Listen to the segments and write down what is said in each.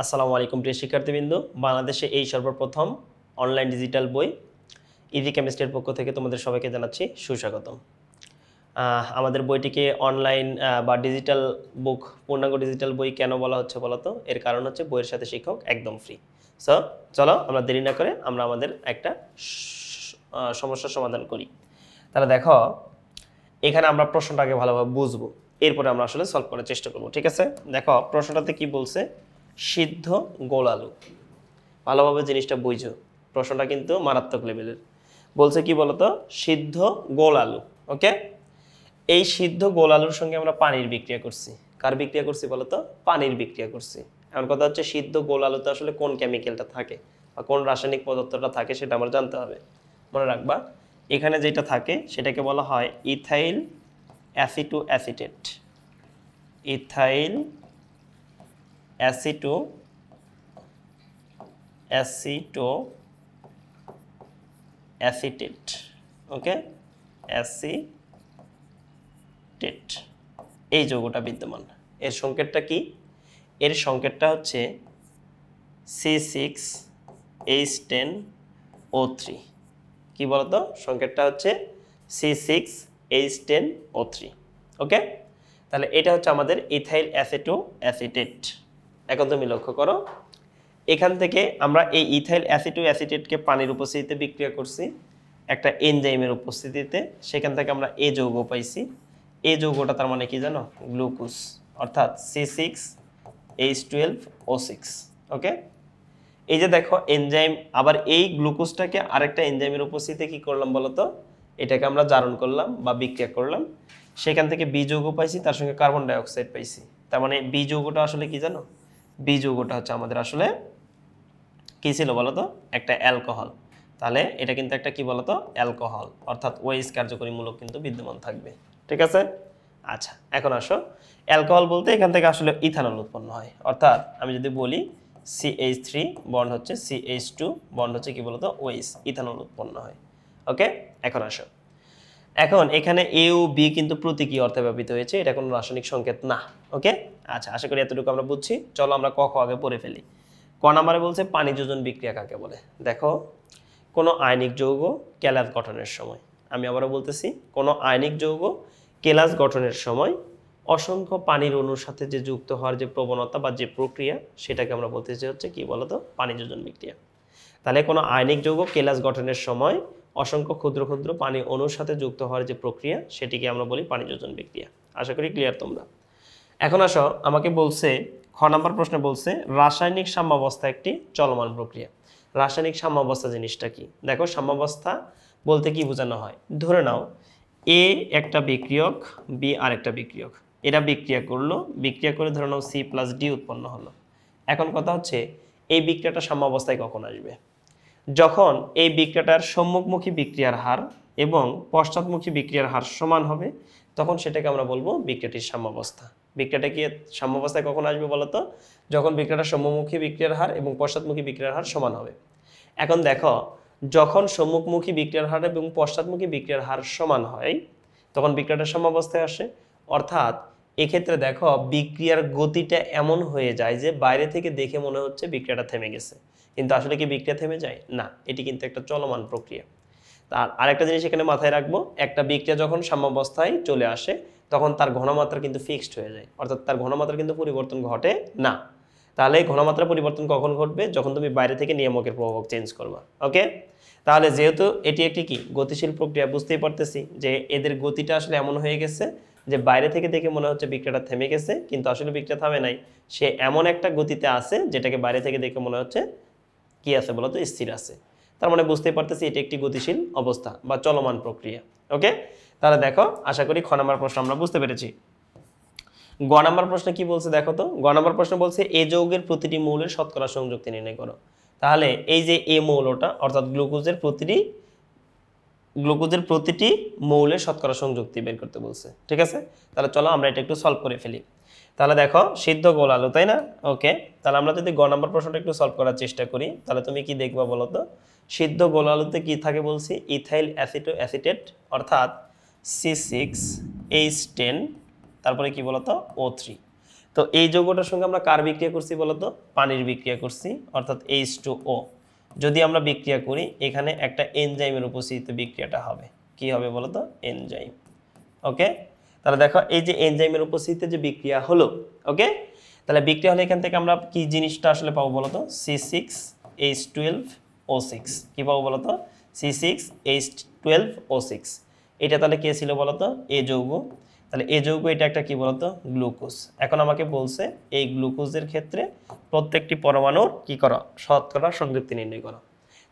আসসালামু আলাইকুম প্রিয় শিক্ষার্থীবৃন্দ, বাংলাদেশে এই সর্বপ্রথম অনলাইন ডিজিটাল বই ইজি কেমিস্ট্রির পক্ষ থেকে তোমাদের সবাইকে জানাচ্ছি সুস্বাগতম। আমাদের বইটিকে অনলাইন বা ডিজিটাল বুক, পূর্ণাঙ্গ ডিজিটাল বই কেন বলা হচ্ছে বলতো? এর কারণ হচ্ছে বইয়ের সাথে শিক্ষক একদম ফ্রি। সো চলো আমরা দেরি না করে আমরা আমাদের একটা সমস্যার সমাধান করি। তাহলে দেখো, এখানে আমরা প্রশ্নটাকে ভালোভাবে বুঝবো, এরপরে আমরা আসলে সলভ করার চেষ্টা করব। ঠিক আছে, দেখো প্রশ্নটাতে কি বলছে, সিদ্ধ গোল আলু। ভালোভাবে জিনিসটা বুঝো, প্রশ্নটা কিন্তু মারাত্মক লেভেলের। বলছে কি বলতো, সিদ্ধ গোল আলু। ওকে, এই সিদ্ধ গোল আলুর সঙ্গে আমরা পানির বিক্রিয়া করছি। কার বিক্রিয়া করছি বলতো? পানির বিক্রিয়া করছি। এমন কথা হচ্ছে সিদ্ধ গোল আলুতে আসলে কোন কেমিক্যালটা থাকে বা কোন রাসায়নিক পদার্থটা থাকে সেটা আমরা জানতে হবে। মনে রাখবা, এখানে যেটা থাকে সেটাকে বলা হয় ethyl acetoacetate. Ethyl acetoacetate. Okay, acetate, এই যৌগটা বিদ্যমান। এর সংকেতটা কি? এর সংকেতটা হচ্ছে C6H10O3। কি বলতো? সংকেতটা হচ্ছে C6H10O3। ওকে, তাহলে এটা হচ্ছে আমাদের ইথাইল অ্যাসিটো অ্যাসিটেট। এখন তুমি লক্ষ্য করো, এখান থেকে আমরা এই ইথাইল অ্যাসিটো অ্যাসিটেটকে পানির উপস্থিতিতে বিক্রিয়া করছি একটা এনজাইমের উপস্থিতিতে। সেখান থেকে আমরা এ যৌগ পাইছি। এই যৌগটা তার মানে কি জানো? গ্লুকোজ, অর্থাৎ C6H12O6। ওকে, এই যে দেখো এনজাইম, আবার এই গ্লুকোজটাকে আরেকটা এনজাইমের উপস্থিতিতে কি করলাম বলতো? এটাকে আমরা জারণ করলাম বা বিক্রিয়া করলাম। সেখান থেকে বি যৌগ পাইছি, তার সঙ্গে কার্বন ডাইঅক্সাইড পাইছি। তার মানে বি যৌগটা আসলে কি জানো? বি যৌগটা হচ্ছে আমাদের আসলে কি ছিল বলতো? একটা অ্যালকোহল। তাহলে এটা কিন্তু একটা কি বলতো? অ্যালকোহল, অর্থাৎ ওএইচ কার্যকরী মূলক কিন্তু বিদ্যমান থাকবে। ঠিক আছে, আচ্ছা এখন আসো, অ্যালকোহল বলতে এখান থেকে আসলে ইথানল উৎপন্ন হয়। অর্থাৎ আমি যদি বলি CH3 বন্ড হচ্ছে CH2 বন্ড হচ্ছে কি বলতো? ওএইচ, ইথানল উৎপন্ন হয়। ওকে, এখন আসো, এখন এখানে এ ও বি কিন্তু প্রতীকী অর্থে ব্যবহৃত হয়েছে, এটা কোনো রাসায়নিক সংকেত না। ওকে, আচ্ছা আশা করি এতটুকু আমরা বুঝছি। চলো আমরা ক খ আগে পড়ে ফেলি। ক নাম্বারে বলছে পানি যোজন বিক্রিয়া কাকে বলে? দেখো, কোনো আয়নিক যৌগ কেলাস গঠনের সময়, আমি আবারও বলতেছি, কোনো আয়নিক যৌগ কেলাস গঠনের সময় অসংখ্য পানির অণুর সাথে যে যুক্ত হওয়ার যে প্রবণতা বা যে প্রক্রিয়া, সেটাকে আমরা বলতেছি হচ্ছে কি বলতো? পানি যোজন বিক্রিয়া। তাহলে কোনো আয়নিক যৌগ কেলাস গঠনের সময় অসংখ্য ক্ষুদ্র ক্ষুদ্র পানি অণুর সাথে যুক্ত হওয়ার যে প্রক্রিয়া, সেটিকে আমরা বলি পানি যোজন বিক্রিয়া। আশা করি ক্লিয়ার তোমরা। এখন আসো, আমাকে বলছে খ নাম্বার প্রশ্নে বলছে রাসায়নিক সাম্যাবস্থা একটি চলমান প্রক্রিয়া। রাসায়নিক সাম্যাবস্থা জিনিসটা কি? দেখো, সাম্যাবস্থা বলতে কি বোঝানো হয়? ধরে নাও এ একটা বিক্রিয়ক, বি আরেকটা বিক্রিয়ক, এরা বিক্রিয়া করলো, বিক্রিয়া করে ধরে নাও C+D উৎপন্ন হলো। এখন কথা হচ্ছে, এই বিক্রিয়াটা সাম্যাবস্থায় কখন আসবে? যখন এই বিক্রিয়াটার সম্মুখমুখী বিক্রিয়ার হার এবং পশ্চাৎমুখী বিক্রিয়ার হার সমান হবে, তখন সেটাকে আমরা বলবো বিক্রিয়াটির সাম্যাবস্থা। বিক্রিয়াটা কি সাম্যাবস্থায় কখন আসবে বলতো? যখন বিক্রিয়াটার সম্মুখমুখী বিক্রিয়ার হার এবং পশ্চাৎমুখী বিক্রিয়ার হার সমান হবে। এখন দেখো, যখন সম্মুখমুখী বিক্রিয়ার হার এবং পশ্চাৎমুখী বিক্রিয়ার হার সমান হয়, তখন বিক্রিয়াটার সাম্যাবস্থায় আসে। অর্থাৎ এক্ষেত্রে দেখো, বিক্রিয়ার গতিটা এমন হয়ে যায় যে বাইরে থেকে দেখে মনে হচ্ছে বিক্রিয়াটা থেমে গেছে, কিন্তু আসলে কি বিক্রিয়া থেমে যায়? না, এটি কিন্তু একটা চলমান প্রক্রিয়া। তার আরেকটা জিনিস এখানে মাথায় রাখবো, একটা বিক্রিয়া যখন সাম্যাবস্থায় চলে আসে, তখন তার ঘনমাত্রা কিন্তু ফিক্সড হয়ে যায়, অর্থাৎ তার ঘনমাত্রা কিন্তু পরিবর্তন ঘটে না। তাহলে ঘনমাত্রা পরিবর্তন কখন ঘটবে? যখন তুমি বাইরে থেকে নিয়ামকের প্রভাবক চেঞ্জ করবা। ওকে, তাহলে যেহেতু এটি একটি কি গতিশীল প্রক্রিয়া, বুঝতেই পারতেছি যে এদের গতিটা আসলে এমন হয়ে গেছে যে বাইরে থেকে দেখে মনে হচ্ছে বিক্রিয়াটা থেমে গেছে, কিন্তু আসলে বিক্রিয়া থামে নাই। সে এমন একটা গতিতে আছে যেটাকে বাইরে থেকে দেখে মনে হচ্ছে কি আছে বলতো? স্থির আছে। তার মানে বুঝতেই পারতেছি এটি একটি গতিশীল অবস্থা বা চলমান প্রক্রিয়া। ওকে, তাহলে দেখো, আশা করি খ নাম্বার প্রশ্ন আমরা বুঝতে পেরেছি। গ নাম্বার প্রশ্নে কি বলছে দেখো তো? গ নাম্বার প্রশ্ন বলছে এ যৌগের প্রতিটি মৌলের শতকরা সংযুক্তি নির্ণয় করো। তাহলে এই যে এ মৌলটা, অর্থাৎ গ্লুকোজের প্রতিটি মৌলের শতকরা সংযুক্তি বের করতে বলছে। ঠিক আছে, তাহলে চলো আমরা এটা একটু সলভ করে ফেলি। তাহলে দেখো, সিদ্ধ গোল আলু, তাই না? ওকে, তাহলে আমরা যদি গ নাম্বার প্রশ্নটা একটু সলভ করার চেষ্টা করি, তাহলে তুমি কি দেখবা বলো তো? সিদ্ধ গোল আলুতে কি থাকে বলছি? ইথাইল অ্যাসিটো অ্যাসিটেট, অর্থাৎ C6H10, তারপরে কি বলতো? O3। তো এই যৌগটার সঙ্গে আমরা কার বিক্রিয়া করছি বলতো, পানির বিক্রিয়া করছি, অর্থাৎ H2O। যদি আমরা বিক্রিয়া করি এখানে একটা এনজাইমের উপস্থিতিতে বিক্রিয়াটা হবে, কি হবে বলতো, এনজাইম। ওকে, তাহলে দেখো এই যে এনজাইমের উপস্থিতিতে যে বিক্রিয়া হলো, ওকে, তাহলে বিক্রিয়া হলে এখান থেকে আমরা কি জিনিসটা আসলে পাবো বলতো, C6H12O6। কি পাবো বলতো, C6H12O6। এটা তাহলে কে ছিল বলতো, এ যৌগ। তাহলে এ যৌগ এটা একটা কি বলতো, গ্লুকোজ। এখন আমাকে বলছে এই গ্লুকোজের ক্ষেত্রে প্রত্যেকটি পরমাণুর কি করো, শতকরা সংযুক্তি নির্ণয় করো।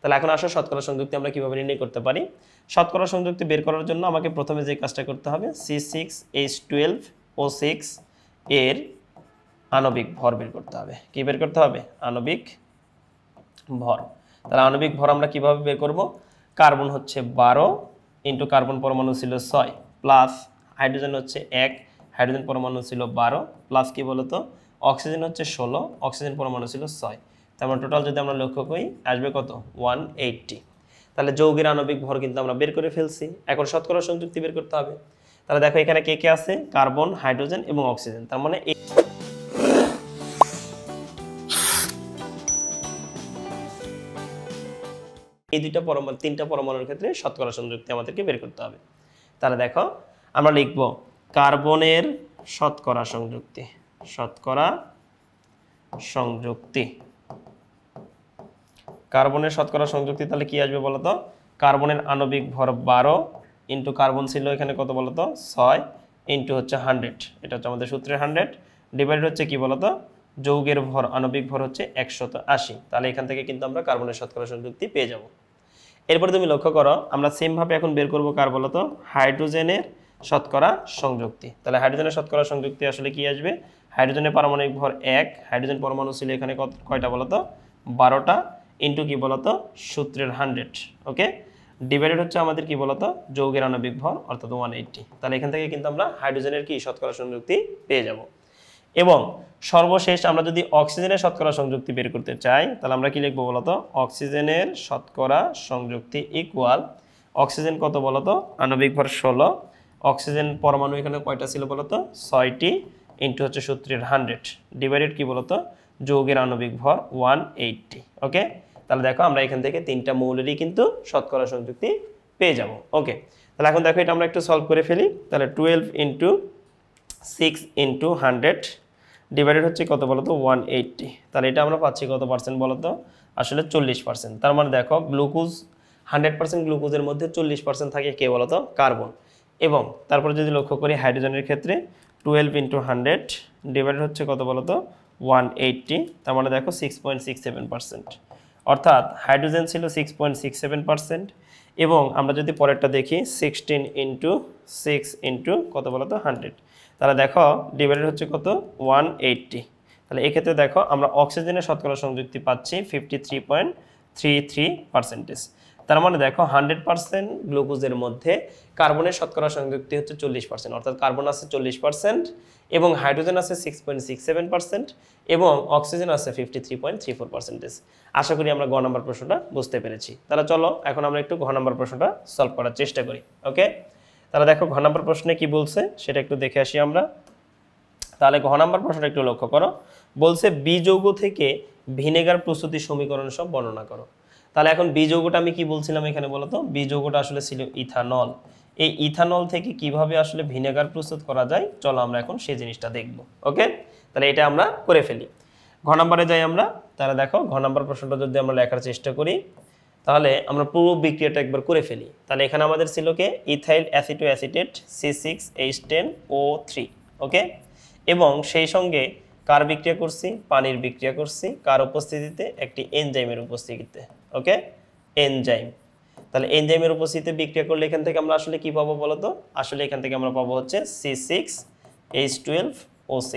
তাহলে এখন আসো শতকরা সংযুক্তি আমরা কিভাবে নির্ণয় করতে পারি। শতকরা সংযুক্তি বের করার জন্য আমাকে প্রথমে যে কাজটা করতে হবে, C6H12O6 এর আণবিক ভর বের করতে হবে। কি বের করতে হবে, আণবিক ভর। তাহলে আণবিক ভর আমরা কিভাবে বের করব, কার্বন হচ্ছে 12 ইন্টু কার্বন পরমাণু ছিল 6 প্লাস হাইড্রোজেন হচ্ছে 1, হাইড্রোজেন পরমাণু ছিল 12 প্লাস কি বলতো, অক্সিজেন হচ্ছে 16, অক্সিজেন পরমাণু ছিল 6। তার মানে টোটাল যদি আমরা লক্ষ্য করি আসবে কত, 180। তাহলে যৌগের আণবিক ভর কিন্তু আমরা বের করে ফেলছি। এখন শতকরা সংযুক্তি বের করতে হবে। তাহলে দেখো এখানে কে কে আছে, কার্বন, হাইড্রোজেন এবং অক্সিজেন। তার মানে এই দুইটা পরমাণু, তিনটা পরমাণুর ক্ষেত্রে শতকরা সংযুক্তি আমাদেরকে বের করতে হবে। তাহলে দেখো আমরা লিখব কার্বনের শতকরা সংযুক্তি, শতকরা সংযুক্তি, কার্বনের শতকরা সংযুক্তি। তাহলে কি আসবে বলতো, কার্বনের আণবিক ভর 12 ইন্টু কার্বন ছিল এখানে কত বলতো, 6 ইন্টু হচ্ছে 100, এটা হচ্ছে আমাদের সূত্রের 100, ডিভাইড হচ্ছে কি বলতো, যৌগের ভর, আণবিক ভর হচ্ছে 180। তাহলে এখান থেকে কিন্তু আমরা কার্বনের শতকরা সংযুক্তি পেয়ে যাব। এরপরে তুমি লক্ষ্য করো আমরা সেম ভাবে এখন বের করব কার বলতো, হাইড্রোজেনের শতকরা সংযুক্তি। তাহলে হাইড্রোজেনের শতকরা সংযুক্তি আসলে কি আসবে, হাইড্রোজেনের পারমাণবিক ভর 1, হাইড্রোজেন পরমাণু ছিল এখানে কয়টা বলতো, 12টা ইন্টু কি বলতো, সূত্রের 100। ওকে, ডিভাইডেড হচ্ছে আমাদের কি বলতো, যৌগের আণবিক ভর অর্থাৎ 180। তাহলে এখান থেকে কিন্তু আমরা হাইড্রোজেনের কি শতকরা সংযুক্তি পেয়ে যাব। এবং সর্বশেষ আমরা যদি অক্সিজেনের শতকরা সংযুক্তি বের করতে চাই তাহলে আমরা কি লিখবো বলতো, অক্সিজেনের শতকরা সংযুক্তি ইকুয়াল, অক্সিজেন কত বলতো, আণবিক ভর 16, অক্সিজেন পরমাণু এখানে কয়টা ছিল বলতো, 6টি ইন্টু হচ্ছে সূত্রের 100, ডিভাইডেড কি বলতো, যৌগের আণবিক ভর 180। ওকে, তাহলে দেখো আমরা এখান থেকে তিনটা মৌলেরই কিন্তু শতকরা সংযুক্তি পেয়ে যাব। ওকে, তাহলে এখন দেখো এটা আমরা একটু সলভ করে ফেলি। তাহলে 12 ইন্টু 6 ইন্টু 100 ডিভাইডেড হচ্ছে কত বলতো, 180। তাহলে এটা আমরা পাচ্ছি কত পার্সেন্ট বলতো, আসলে 40%। তার মানে দেখো গ্লুকোজ 100% গ্লুকোজের মধ্যে 40% থাকে কে বলতো, কার্বন। এবং তারপরে যদি লক্ষ্য করি হাইড্রোজেনের ক্ষেত্রে 12 ইন্টু 100 ডিভাইডেড হচ্ছে কত বলতো, 180। তার মানে দেখো 6.67%, অর্থাৎ হাইড্রোজেন ছিল 6.67%। এবং আমরা যদি পরেরটা দেখি 16 ইন্টু 6 ইন্টু কত বলতো, 100, তাহলে দেখো ডিভাইডেড হচ্ছে কত, 180। তাহলে এক্ষেত্রে দেখো আমরা অক্সিজেনের শতকরা সংযুক্তি পাচ্ছি 53.33%। তার মানে দেখো 100% গ্লুকোজের মধ্যে কার্বনের শতকরা সংযুক্তি হচ্ছে 40%, অর্থাৎ কার্বন আছে 40% এবং হাইড্রোজেন আছে 6.67% এবং অক্সিজেন আছে 53.34%। আশা করি আমরা গ নম্বর প্রশ্নটা বুঝতে পেরেছি। তাহলে চলো এখন আমরা একটু ঘ নম্বর প্রশ্নটা সলভ করার চেষ্টা করি। ওকে, তাহলে দেখো ঘ নম্বর প্রশ্নে কি বলছে সেটা একটু দেখে আসি আমরা। তাহলে ঘ নম্বর প্রশ্নটা একটু লক্ষ্য করো, বলছে বি যৌগ থেকে ভিনেগার প্রস্তুতি সমীকরণ সব বর্ণনা করো। তাহলে এখন বি যৌগটা আমি কি বলছিলাম এখানে বলো তো, বি যৌগটা আসলে ছিল ইথানল। এই ইথানল থেকে কিভাবে আসলে ভিনেগার প্রস্তুত করা যায় চলো আমরা এখন সেই জিনিসটা দেখব। ওকে, তাহলে এটা আমরা করে ফেলি। ঘ নম্বরে যাই আমরা। তাহলে দেখো ঘ নম্বর প্রশ্নটা যদি আমরা লেখার চেষ্টা করি তাহলে আমরা পুরো বিক্রিয়াটা একবার করে ফেলি। তাহলে এখানে আমাদের ছিল কে, ইথাইল অ্যাসিটোঅ্যাসিটেট C6H10O3। ওকে, এবং সেই সঙ্গে কার বিক্রিয়া করছি, পানির বিক্রিয়া করছি, কার উপস্থিতিতে, একটি এনজাইমের উপস্থিতিতে। ওকে, এনজাইম। তাহলে এনজাইমের উপস্থিতিতে বিক্রিয়া করলে এখান থেকে আমরা আসলে কি পাবো বলতো, আসলে এখান থেকে আমরা পাবো হচ্ছে C6H12O6।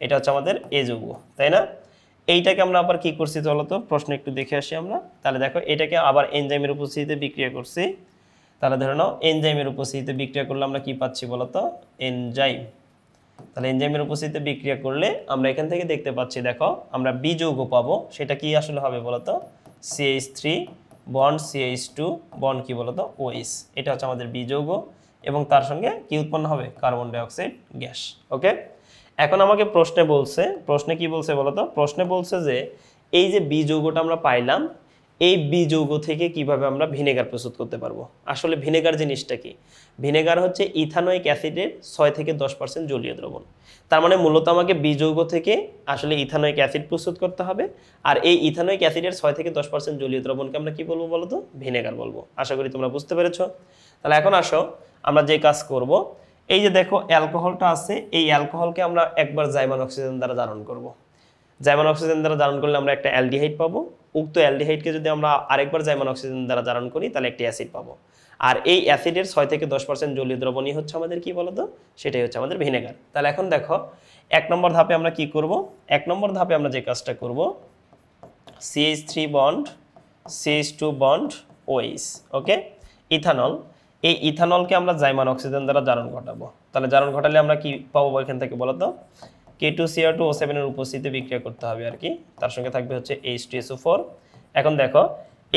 এটা হচ্ছে আমাদের এ যৌগ, তাই না? এইটাকে আমরা আবার কি করছি বলতো, প্রশ্ন একটু দেখে আসি আমরা। তাহলে দেখো এটাকে আবার এনজাইমের উপস্থিতিতে বিক্রিয়া করছি। তাহলে ধরে নাও এনজাইমের উপস্থিতিতে বিক্রিয়া করলে আমরা কি পাচ্ছি বলতো, এনজাইম। তাহলে এনজাইমের উপস্থিতিতে বিক্রিয়া করলে আমরা এখান থেকে দেখতে পাচ্ছি, দেখো আমরা বি যৌগ পাবো। সেটা কি আসলে হবে বলতো, CH3 বন্ড CH2 বন্ড কি বলতো, OH। এটা হচ্ছে আমাদের বি যৌগ এবং তার সঙ্গে কি উৎপন্ন হবে, কার্বন ডাই অক্সাইড গ্যাস। ওকে, এখন আমাকে প্রশ্নে কি বলছে বলতো, প্রশ্নে বলছে যে এই যে বি যৌগটা আমরা পাইলাম, এই বি যৌগ থেকে কিভাবে আমরা ভিনেগার প্রস্তুত করতে পারবো। আসলে ভিনেগার জিনিসটা কি? ভিনেগার হচ্ছে ইথানোয়িক অ্যাসিডের 6 থেকে 10% জলীয় দ্রবণ। তার মানে মূলত আমাকে বি যৌগ থেকে আসলে ইথানোয়িক অ্যাসিড প্রস্তুত করতে হবে, আর এই ইথানোয়িক অ্যাসিডের 6 থেকে 10% জলীয় দ্রবণকে আমরা কি বলবো বলতো, ভিনেগার বলবো। আশা করি তোমরা বুঝতে পেরেছো। তাহলে এখন আসো আমরা যে কাজ করব, এই যে দেখো অ্যালকোহলটা আছে, এই অ্যালকোহলকে আমরা একবার জাইমান অক্সিজেন দ্বারা জারণ করব। জাইমান অক্সিজেন দ্বারা জারণ করলে আমরা একটা অ্যালডিহাইড পাবো। উক্ত অ্যালডিহাইডকে যদি আমরা আরেকবার জাইমান অক্সিজেন দ্বারা জারণ করি তাহলে একটি অ্যাসিড পাবো। আর এই অ্যাসিডের 6 থেকে 10% জলীয় দ্রবণই হচ্ছে আমাদের কি বলতো, সেটাই হচ্ছে আমাদের ভিনেগার। তাহলে এখন দেখো 1 নম্বর ধাপে আমরা কি করব। 1 নম্বর ধাপে আমরা যে কাজটা করব, CH3 bond CH2 bond OH, ওকে, ইথানল। এই ইথানলকে আমরা জাইমান অক্সিজেন দ্বারা জারণ ঘটাবো। তাহলে জারণ ঘটালে আমরা কি পাবো এখান থেকে বলতো, K2Cr2O7 এর উপস্থিতিতে বিক্রিয়া করতে হবে আর কি, তার সঙ্গে থাকবে হচ্ছে H2SO4। এখন দেখো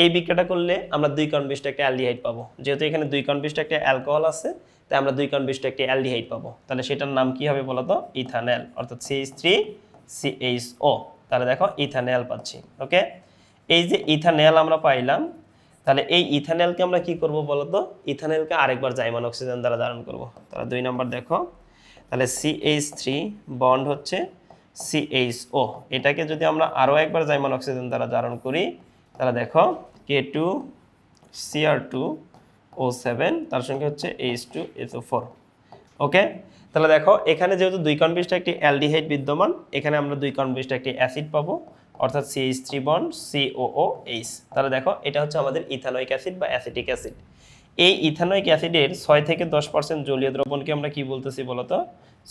এই বিক্রিয়াটা করলে আমরা 2 কার্বন বিশিষ্ট একটা অ্যালডিহাইড পাবো। যেহেতু এখানে 2 কার্বন বিশিষ্ট একটা অ্যালকোহল আছে, তাই আমরা 2 কার্বন বিশিষ্ট একটা অ্যালডিহাইড পাবো। তাহলে সেটার নাম কি হবে বলতো, ইথানল, অর্থাৎ CH3CHO। তাহলে দেখো ইথানল পাচ্ছি, ওকে। এই যে ইথানল আমরা পাইলাম, তাহলে এই ইথানলকে আমরা কি করব বলতো, ইথানলকে আরেকবার জাইমান অক্সিজেন দ্বারা জারণ করব। তাহলে 2 নম্বর দেখো, তাহলে CH3 বন্ড হচ্ছে CHO, এটাকে যদি আমরা আরও একবার জাইমান অক্সিজেন দ্বারা জারণ করি তাহলে দেখো K2Cr2O7, তার সঙ্গে হচ্ছে H2SO4, ওকে। তাহলে দেখো এখানে যেহেতু 2 কার্বন বিশিষ্ট একটি অ্যালডিহাইড বিদ্যমান, এখানে আমরা 2 কার্বন বিশিষ্ট একটি অ্যাসিড পাবো, অর্থাৎ CH3 বন্ড COOH। তাহলে দেখো এটা হচ্ছে আমাদের ইথানোয়িক অ্যাসিড বা অ্যাসিটিক অ্যাসিড। এই ইথানোয়িক অ্যাসিডের 6 থেকে 10% জলীয় দ্রবণকে আমরা কি বলতেছি বলতো,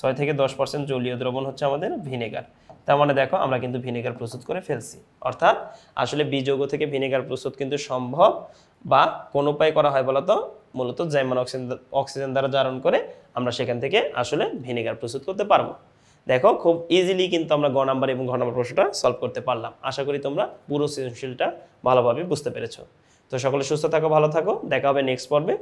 6 থেকে 10% জলীয় দ্রবণ হচ্ছে আমাদের ভিনেগার। তার মানে দেখো আমরা কিন্তু ভিনেগার প্রস্তুত করে ফেলছি। অর্থাৎ আসলে বি যৌগ থেকে ভিনেগার প্রস্তুত কিন্তু সম্ভব, বা কোন উপায় করা হয় বলতো, মূলত জাইমান অক্সিজেন দ্বারা জারণ করে আমরা সেখান থেকে আসলে ভিনেগার প্রস্তুত করতে পারবো। দেখো খুব ইজিলি কিন্তু আমরা গ নাম্বার এবং ঘ নাম্বার প্রশ্নটা সলভ করতে পারলাম। আশা করি তোমরা পুরো সৃজনশীলটা ভালোভাবে বুঝতে পেরেছো। তো সকলে সুস্থ থাকো, ভালো থাকো, দেখা হবে নেক্সট পর্বে।